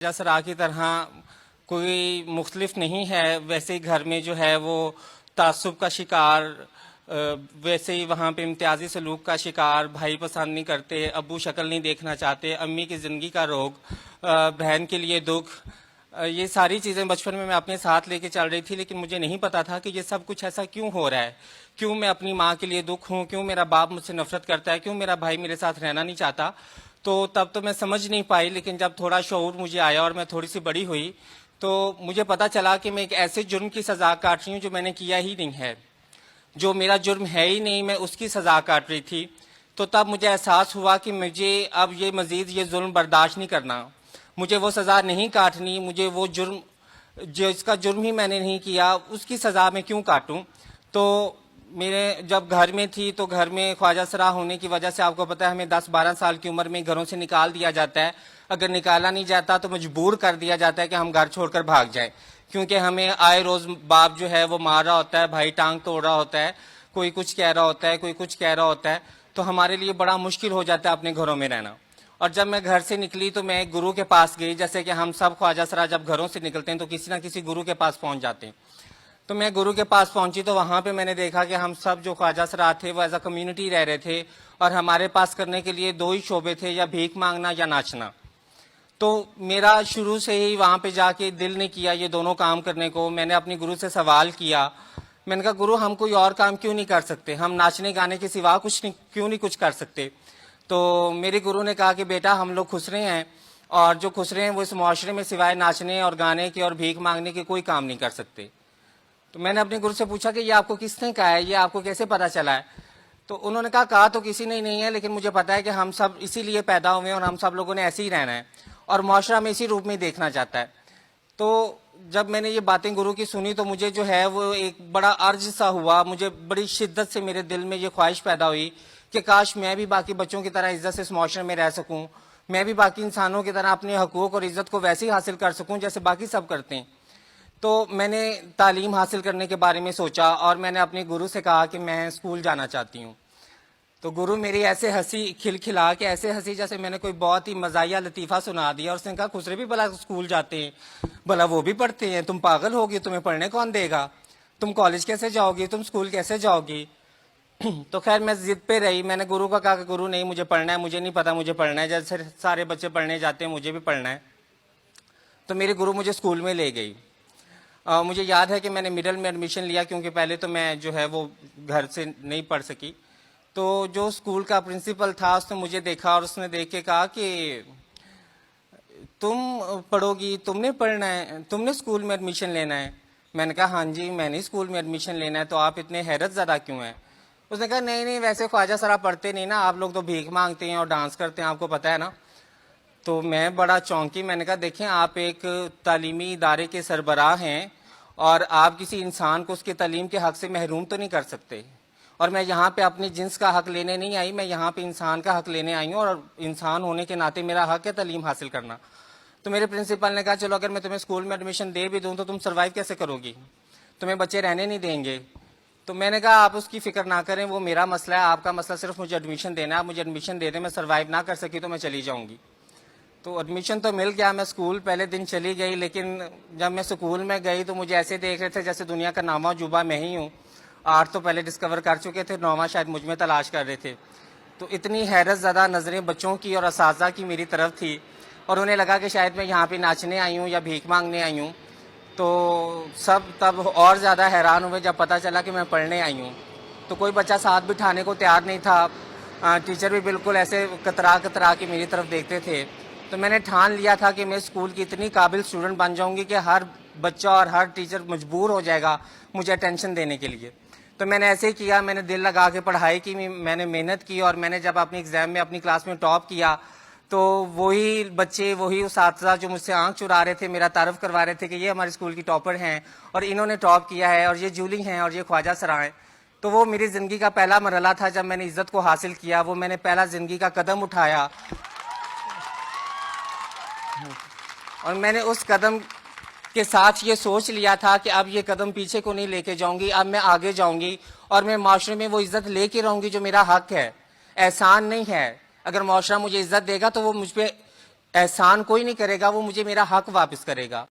सरा की तरह कोई मुख्तलिफ नहीं है। वैसे ही घर में जो है वो तासुब का शिकार, वैसे ही वहाँ पे इम्तियाजी सलूक का शिकार, भाई पसंद नहीं करते, अब्बू शक्ल नहीं देखना चाहते, अम्मी की ज़िंदगी का रोग, बहन के लिए दुख, ये सारी चीज़ें बचपन में मैं अपने साथ लेके चल रही थी। लेकिन मुझे नहीं पता था कि ये सब कुछ ऐसा क्यों हो रहा है, क्यों मैं अपनी माँ के लिए दुख हूँ, क्यों मेरा बाप मुझसे नफरत करता है, क्यों मेरा भाई मेरे साथ रहना नहीं चाहता। तो तब तो मैं समझ नहीं पाई। लेकिन जब थोड़ा शऊर मुझे आया और मैं थोड़ी सी बड़ी हुई तो मुझे पता चला कि मैं एक ऐसे जुर्म की सज़ा काट रही हूँ जो मैंने किया ही नहीं है, जो मेरा जुर्म है ही नहीं, मैं उसकी सज़ा काट रही थी। तो तब मुझे एहसास हुआ कि मुझे अब ये मज़ीद ये जुर्म बर्दाश्त नहीं करना, मुझे वो सज़ा नहीं काटनी, मुझे वो जुर्म जो इसका जुर्म ही मैंने नहीं किया उसकी सज़ा मैं क्यों काटूं। तो मेरे जब घर में थी तो घर में ख्वाजा सरा होने की वजह से आपको पता है हमें 10-12 साल की उम्र में घरों से निकाल दिया जाता है। अगर निकाला नहीं जाता तो मजबूर कर दिया जाता है कि हम घर छोड़कर भाग जाएं, क्योंकि हमें आए रोज़ बाप जो है वो मार रहा होता है, भाई टांग तोड़ रहा होता है, कोई कुछ कह रहा होता है, कोई कुछ कह रहा होता है। तो हमारे लिए बड़ा मुश्किल हो जाता है अपने घरों में रहना। और जब मैं घर से निकली तो मैं गुरु के पास गई। जैसे कि हम सब ख्वाजा सरा जब घरों से निकलते हैं तो किसी ना किसी गुरु के पास पहुंच जाते हैं। तो मैं गुरु के पास पहुंची तो वहां पे मैंने देखा कि हम सब जो ख्वाजा सरा थे वो एज अ कम्युनिटी रह रहे थे और हमारे पास करने के लिए दो ही शोबे थे, या भीख मांगना या नाचना। तो मेरा शुरू से ही वहां पे जाके दिल नहीं किया ये दोनों काम करने को। मैंने अपने गुरु से सवाल किया, मैंने कहा गुरु हम कोई और काम क्यों नहीं कर सकते, हम नाचने गाने के सिवा कुछ नहीं क्यों नहीं कुछ कर सकते। तो मेरे गुरु ने कहा कि बेटा हम लोग खुसरे हैं और जो खुसरे हैं वो इस मुआशरे में सिवाय नाचने और गाने के और भीख मांगने के कोई काम नहीं कर सकते। तो मैंने अपने गुरु से पूछा कि ये आपको किसने कहा है, ये आपको कैसे पता चला है। तो उन्होंने कहा तो किसी ने नहीं है, लेकिन मुझे पता है कि हम सब इसीलिए पैदा हुए हैं और हम सब लोगों ने ऐसे ही रहना है और मुआशरा में इसी रूप में देखना चाहता है। तो जब मैंने ये बातें गुरु की सुनी तो मुझे जो है वो एक बड़ा अर्ज सा हुआ, मुझे बड़ी शिद्दत से मेरे दिल में ये ख्वाहिश पैदा हुई कि काश मैं भी बाकी बच्चों की तरह इज्जत से इस मुआशरे में रह सकूं, मैं भी बाकी इंसानों की तरह अपने हकूक और इज्जत को वैसे ही हासिल कर सकूं जैसे बाकी सब करते हैं। तो मैंने तालीम हासिल करने के बारे में सोचा और मैंने अपने गुरु से कहा कि मैं स्कूल जाना चाहती हूँ। तो गुरु मेरी ऐसे हंसी खिलखिला के, ऐसे हंसी जैसे मैंने कोई बहुत ही मजाया लतीफ़ा सुना दिया, और उसने कहा खुसरे भी भला स्कूल जाते हैं, भला वो भी पढ़ते हैं, तुम पागल होगी, तुम्हें पढ़ने कौन देगा, तुम कॉलेज कैसे जाओगी, तुम स्कूल कैसे जाओगी। तो खैर मैं जिद पे रही। मैंने गुरु का कहा कि गुरु नहीं मुझे पढ़ना है, मुझे नहीं पता मुझे पढ़ना है, जैसे सारे बच्चे पढ़ने जाते हैं मुझे भी पढ़ना है। तो मेरे गुरु मुझे स्कूल में ले गई। मुझे याद है कि मैंने मिडिल में एडमिशन लिया क्योंकि पहले तो मैं जो है वो घर से नहीं पढ़ सकी। तो जो स्कूल का प्रिंसिपल था उसने मुझे देखा और उसने देख के कहा कि तुम पढ़ोगी, तुमने पढ़ना है, तुमने स्कूल में एडमिशन लेना है। मैंने कहा हाँ जी मैंने स्कूल में एडमिशन लेना है, तो आप इतने हैरत ज़्यादा क्यों हैं। उसने कहा नहीं नहीं वैसे ख्वाजा सरा पढ़ते नहीं ना, आप लोग तो भीख मांगते हैं और डांस करते हैं, आपको पता है ना। तो मैं बड़ा चौंकी। मैंने कहा देखें आप एक तालीमी इदारे के सरबराह हैं और आप किसी इंसान को उसके तालीम के हक से महरूम तो नहीं कर सकते। और मैं यहाँ पे अपने जिन्स का हक लेने नहीं आई, मैं यहाँ पे इंसान का हक लेने आई हूँ और इंसान होने के नाते मेरा हक है तालीम हासिल करना। तो मेरे प्रिंसिपल ने कहा चलो अगर मैं तुम्हें स्कूल में एडमिशन दे भी दूँ तो तुम सर्वाइव कैसे करोगी, तुम्हें बच्चे रहने नहीं देंगे। तो मैंने कहा आप उसकी फिक्र ना करें, वो मेरा मसला है, आपका मसला सिर्फ मुझे एडमिशन देना है, आप मुझे एडमिशन दे दें, मैं सर्वाइव ना कर सकी तो मैं चली जाऊँगी। तो एडमिशन तो मिल गया, मैं स्कूल पहले दिन चली गई। लेकिन जब मैं स्कूल में गई तो मुझे ऐसे देख रहे थे जैसे दुनिया का नामा जुबा मैं ही हूँ। 8 तो पहले डिस्कवर कर चुके थे, 9वां शायद मुझ में तलाश कर रहे थे। तो इतनी हैरत ज़्यादा नज़रें बच्चों की और असातिज़ा की मेरी तरफ थी और उन्हें लगा कि शायद मैं यहाँ पे नाचने आई हूँ या भीख मांगने आई हूँ। तो सब तब और ज़्यादा हैरान हुए जब पता चला कि मैं पढ़ने आई हूँ। तो कोई बच्चा साथ बिठाने को तैयार नहीं था। टीचर भी बिल्कुल ऐसे कतरा कतरा के मेरी तरफ देखते थे। तो मैंने ठान लिया था कि मैं स्कूल की इतनी काबिल स्टूडेंट बन जाऊंगी कि हर बच्चा और हर टीचर मजबूर हो जाएगा मुझे अटेंशन देने के लिए। तो मैंने ऐसे ही किया, मैंने दिल लगा के पढ़ाई की, मैंने मेहनत की और मैंने जब अपनी एग्ज़ाम में अपनी क्लास में टॉप किया तो वही बच्चे, वही उस्ताद जो मुझसे आंख चुरा रहे थे, मेरा तारफ़ करवा रहे थे कि ये हमारे स्कूल की टॉपर हैं और इन्होंने टॉप किया है और ये जूली हैं और ये ख्वाजा सरा हैं। तो वो मेरी ज़िंदगी का पहला मरहला था जब मैंने इज़्ज़त को हासिल किया, वो मैंने पहला ज़िंदगी का कदम उठाया और मैंने उस कदम के साथ ये सोच लिया था कि अब ये कदम पीछे को नहीं लेके जाऊंगी, अब मैं आगे जाऊंगी और मैं माशरे में वो इज्जत लेके रहूंगी जो मेरा हक है, एहसान नहीं है। अगर माशरा मुझे इज्जत देगा तो वो मुझ पर एहसान कोई नहीं करेगा, वो मुझे मेरा हक वापस करेगा।